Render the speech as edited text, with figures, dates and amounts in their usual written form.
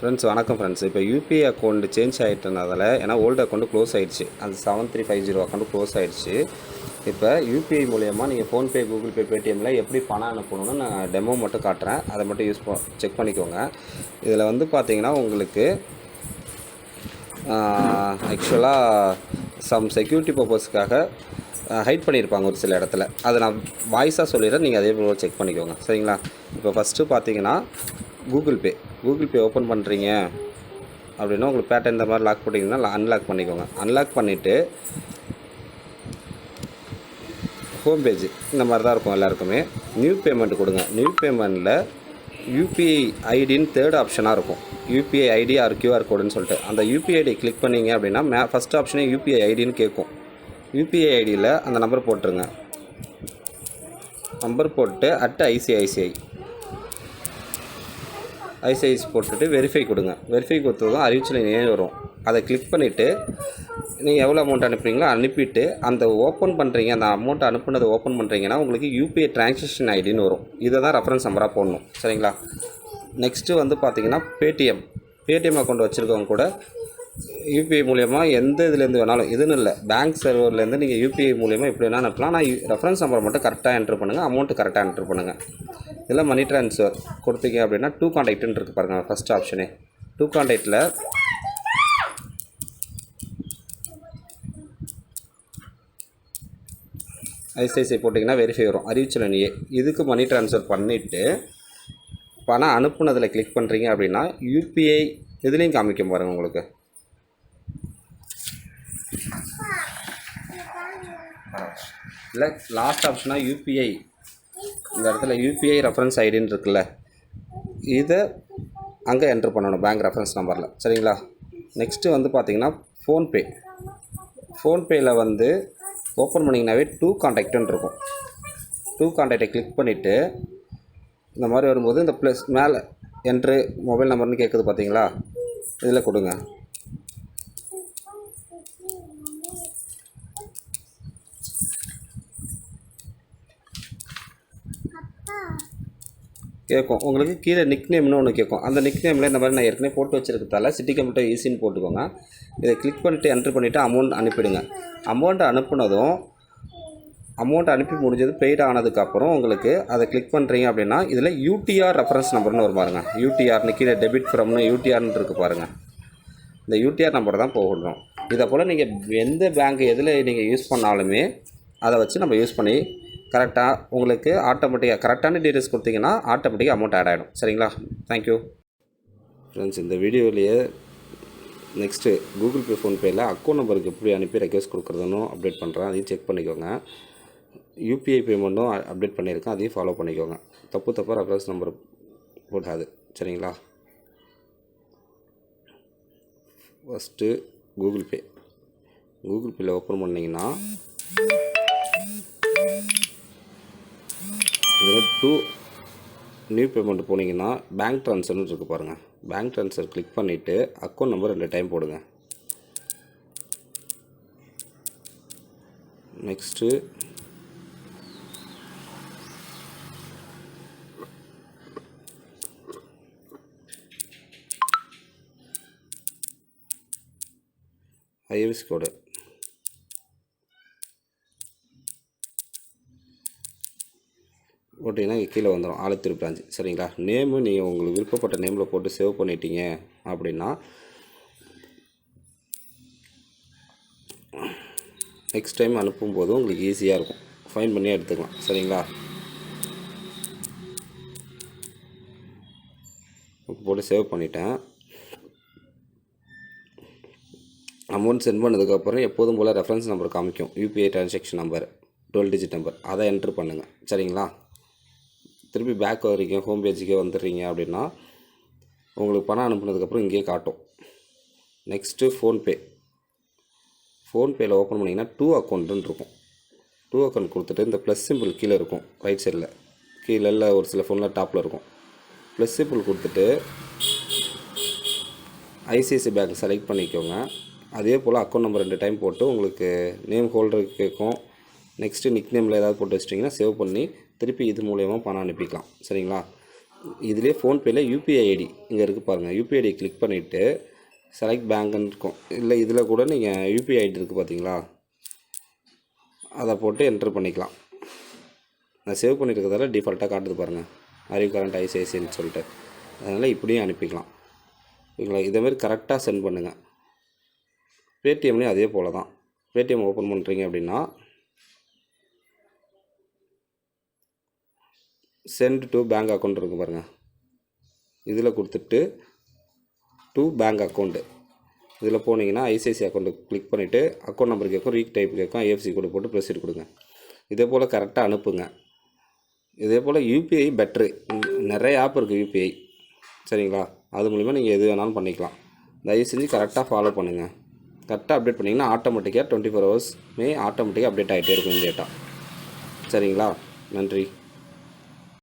Friends வணக்கம் friends. இப்போ UPI account change ஆகிட்டனால ஏன்னா ஓல்டு அக்கௌண்ட்டு க்ளோஸ் ஆகிடுச்சு. அந்த 7350 அக்கௌண்ட்டு க்ளோஸ் ஆகிடுச்சு. இப்போ யூபிஐ மூலயமா நீங்கள் ஃபோன்பே, கூகுள் பே, பேடிஎம்மில் எப்படி பணம் அனுப்பணும்னு நான் டெமோ மட்டும் காட்டுறேன். அதை மட்டும் செக் பண்ணிக்கோங்க. இதில் வந்து பார்த்தீங்கன்னா உங்களுக்கு ஆக்சுவலாக செக்யூரிட்டி பர்பஸ்க்காக ஹைட் பண்ணியிருப்பாங்க ஒரு சில இடத்துல. அதை நான் வாய்ஸாக சொல்லிடுறேன், நீங்கள் அதே போல் செக் பண்ணிக்கோங்க. சரிங்களா? இப்போ ஃபஸ்ட்டு பார்த்தீங்கன்னா கூகுள் பே ஓப்பன் பண்ணுறீங்க அப்படின்னா உங்களுக்கு பேட்டர்ன் இந்த மாதிரி லாக் பண்ணிங்கன்னா அன்லாக் பண்ணிக்கோங்க. அன்லாக் பண்ணிவிட்டு ஹோம் பேஜ் இந்த மாதிரி தான் இருக்கும் எல்லாருக்குமே. நியூ பேமெண்ட் கொடுங்க. நியூ பேமெண்ட்டில் யூபிஐ ஐடின்னு தேர்ட் ஆப்ஷனாக இருக்கும். யூபிஐ ஐடி ஆர் கியூஆர் கோடுன்னு சொல்லிட்டு அந்த யூபிஐ ஐடி கிளிக் பண்ணிங்க அப்படின்னா ஃபஸ்ட் ஆப்ஷனே யூபிஐ ஐடின்னு கேட்கும். யூபிஐ ஐடியில் அந்த நம்பர் போட்டுருங்க. நம்பர் போட்டு @ICICI போட்டுட்டு வெரிஃபை கொடுங்க. வெரிஃபை கொடுத்ததும் அறிவிச்சல் நேம் வரும். அதை கிளிக் பண்ணிவிட்டு நீங்கள் எவ்வளோ அமௌண்ட் அனுப்புறீங்களோ அனுப்பிட்டு அந்த ஓப்பன் பண்ணுறீங்க, அந்த அமௌண்ட் அனுப்புனதை ஓப்பன் பண்ணுறீங்கன்னா உங்களுக்கு யூபிஐ டிரான்சாக்ஷன் ஐடின்னு வரும். இதை தான் ரெஃபரன்ஸ் நம்பராக போடணும். சரிங்களா? நெக்ஸ்ட்டு வந்து பார்த்தீங்கன்னா பேடிஎம் அக்கௌண்ட் வச்சுருக்கவங்க கூட யூபிஐ மூலயமா எந்த இதுலேருந்து வேணாலும், இதுன்னு இல்லை, பேங்க் சர்வர்லேருந்து நீங்கள் யூபிஐ மூலயமா எப்படி வேணாலும் அனுப்பலாம். ஆனால் ரெஃபரன்ஸ் நம்பர் மட்டும் கரெக்டாக என்ட்ரு பண்ணுங்கள், அமௌண்ட்டு கரெக்டாக என்ட்ரு பண்ணுங்கள். இதில் மணி ட்ரான்ஸ்ஃபர் கொடுத்தீங்க அப்படின்னா டூ கான்டாக்ட்னு இருக்குது பாருங்கள். ஃபஸ்ட் ஆப்ஷனே டூ கான்டாக்டில் ஐசிஐசிஐ போட்டிங்கன்னா வெரிஃபை வரும். அறிவிச்சலனியே இதுக்கு மணி ட்ரான்ஸ்ஃபர் பண்ணிவிட்டு பணம் அனுப்புனதில் கிளிக் பண்ணுறீங்க அப்படின்னா யூபிஐ இதுலேயும் காமிக்கும் பாருங்கள் உங்களுக்கு. இல்லை லாஸ்ட் ஆப்ஷனாக யூபிஐ, இந்த இடத்துல யூபிஐ ரெஃபரன்ஸ் ஐடின்னு இருக்குல்ல, இதை அங்கே என்ட்ரு பண்ணணும் பேங்க் ரெஃபரன்ஸ் நம்பரில். சரிங்களா? நெக்ஸ்ட்டு வந்து பார்த்திங்கன்னா ஃபோன்பேயில் வந்து ஓப்பன் பண்ணிங்கனாவே டூ கான்டாக்ட்னு இருக்கும். டூ கான்டாக்டை கிளிக் பண்ணிவிட்டு இந்த மாதிரி வரும்போது இந்த ப்ளஸ் மேலே என்ட்ரு மொபைல் நம்பர்னு கேட்குது பார்த்தீங்களா, இதில் கொடுங்க. கேட்கும் உங்களுக்கு கீழே நிக்நேம்னு ஒன்று கேட்கும். அந்த நிக்நேமில் இந்த மாதிரி நான் ஏற்கனவே போட்டு வச்சுருக்கிறதால சிட்டி கம்ப்யூட்டர் ஈஸின்னு போட்டுக்கோங்க. இதை கிளிக் பண்ணிவிட்டு என்ட்ரு பண்ணிவிட்டு அமௌண்ட் அனுப்பிடுங்க. அமௌண்ட் அனுப்புனதும் அமௌண்ட் அனுப்பி முடிஞ்சது பெய்ட் ஆனதுக்கப்புறம் உங்களுக்கு அதை கிளிக் பண்ணுறீங்க அப்படின்னா இதில் யூடிஆர் ரெஃபரன்ஸ் நம்பர்னு வரும் பாருங்கள். யூடிஆர்னு கீழே டெபிட் ஃப்ரம்னு யூடிஆர்னு இருக்குது பாருங்கள். இந்த யூடிஆர் நம்பர் தான் போகணும். இதை போல் நீங்கள் எந்த பேங்க் எதில் நீங்கள் யூஸ் பண்ணாலுமே அதை வச்சு நம்ம யூஸ் பண்ணி கரெக்டாக உங்களுக்கு ஆட்டோமேட்டிக்காக கரெக்டான டீட்டெயில்ஸ் கொடுத்தீங்கன்னா ஆட்டோமேட்டிக்காக அமௌண்ட் ஆட் ஆகிடும். சரிங்களா? Thank you friends. இந்த வீடியோவிலேயே நெக்ஸ்ட்டு கூகுள் பே, ஃபோன்பேயில் அக்கௌண்ட் நம்பருக்கு எப்படி அனுப்பி ரெக்வஸ்ட் கொடுக்குறதுன்னு அப்டேட் பண்ணுறேன். அதையும் செக் பண்ணிக்கோங்க. யூபிஐ பேமெண்ட்டும் அப்டேட் பண்ணியிருக்கேன், அதையும் ஃபாலோ பண்ணிக்கோங்க. தப்பாக ரெஃபரன்ஸ் நம்பர் போடாது. சரிங்களா? ஃபஸ்ட்டு கூகுள் பேயில் ஓப்பன் பண்ணிங்கன்னா இதில் நியூ பேமெண்ட் போனீங்கன்னா பேங்க் ட்ரான்ஸ்ஃபர்னு இருக்குது பாருங்கள். பேங்க் ட்ரான்ஸ்ஃபர் கிளிக் பண்ணிவிட்டு அக்கௌண்ட் நம்பர் 2 டைம் போடுங்க. நெக்ஸ்ட்டு ஐஎஃப்எஸ்சி கோடு போட்டிங்கன்னா இங்கே கீழே வந்துடும் ஆலத்தூர் பிரான்ச். சரிங்களா? நேமு நீங்கள் உங்களுக்கு விருப்பப்பட்ட நேமில் போட்டு சேவ் பண்ணிட்டீங்க அப்படின்னா நெக்ஸ்ட் டைம் அனுப்பும்போது உங்களுக்கு ஈஸியாக இருக்கும். ஃபைன் பண்ணி எடுத்துக்கலாம். சரிங்களா? போட்டு சேவ் பண்ணிட்டேன். அமௌண்ட் சென்ட் பண்ணதுக்கப்புறம் எப்போதும் போல் ரெஃபரன்ஸ் நம்பர் காமிக்கும். UPI transaction number 12 digit number, அதை என்ட்ரு பண்ணுங்கள். சரிங்களா? திருப்பி பேக் வரீங்க, ஹோம் பேஜுக்கே வந்துடுறீங்க அப்படின்னா உங்களுக்கு பணம் அனுப்புனதுக்கப்புறம் இங்கேயே காட்டும். நெக்ஸ்ட்டு ஃபோன்பேயில் ஓப்பன் பண்ணிங்கன்னா டூ அக்கௌண்ட்டுன்னு இருக்கும். டூ அக்கௌண்ட் கொடுத்துட்டு இந்த ப்ளஸ் சிம்பிள் கீழே இருக்கும் ரைட் சைடில், கீழே ஒரு சில ஃபோனில் டாப்பில் இருக்கும். ப்ளஸ் சிம்பிள் கொடுத்துட்டு ஐசிஐசிஐ பேங்க் செலக்ட் பண்ணிக்கோங்க. அதே போல் அக்கௌண்ட் நம்பர் 2 டைம் போட்டு உங்களுக்கு நேம் ஹோல்டருக்கு கேட்கும். நெக்ஸ்ட்டு நிக் நேமில் ஏதாவது போட்டு வச்சிட்டிங்கன்னா சேவ் பண்ணி திருப்பி இது மூலயமா பணம் அனுப்பிக்கலாம். சரிங்களா? இதிலே ஃபோன்பேயில் யூபிஐ ஐடி இங்கே இருக்குது பாருங்கள். யூபிஐ ஐடி கிளிக் பண்ணிவிட்டு செலக்ட் பேங்க்னு இருக்கும். இல்லை இதில் கூட நீங்கள் யூபிஐ ஐடி இருக்குது பார்த்தீங்களா, அதை போட்டு என்ட்ரு பண்ணிக்கலாம். நான் சேவ் பண்ணியிருக்கிறதால டிஃபால்ட்டாக காட்டுது பாருங்கள், அறிவு கரண்ட் ஐசிஐசின்னு சொல்லிட்டு. அதனால் இப்படியும் அனுப்பிக்கலாம். ஓகேங்களா? இதேமாதிரி கரெக்டாக சென்ட் பண்ணுங்கள். பேடிஎம்லேயும் அதே போல் தான். பேடிஎம் ஓப்பன் பண்ணுறீங்க அப்படின்னா சென்ட் டு பேங்க் அக்கௌண்ட் இருக்குது பாருங்கள், இதில் கொடுத்துட்டு டு பேங்க் அக்கௌண்ட்டு இதில் போனீங்கன்னா ஐசிஐசி அக்கௌண்ட்டு கிளிக் பண்ணிவிட்டு அக்கௌண்ட் நம்பர் கேட்கும், ரீக் டைப் கேட்கும், ஐஎஃப்சி கோடு போட்டு ப்ரொசீட் கொடுங்க. இதே போல் கரெக்டாக அனுப்புங்க. இதே போல் யூபிஐ பெட்ரு, நிறைய ஆப் இருக்குது யூபிஐ, சரிங்களா? அது மூலிமா நீங்கள் எது வேணாலும் பண்ணிக்கலாம். தயவு செஞ்சு கரெக்டாக ஃபாலோ பண்ணுங்கள். கரெக்டாக அப்டேட் பண்ணிங்கன்னா ஆட்டோமேட்டிக்காக 24 ஹவர்ஸ்மே ஆட்டோமேட்டிக்காக அப்டேட் ஆகிட்டே இருக்கும் இந்த டேட்டா. சரிங்களா? நன்றி.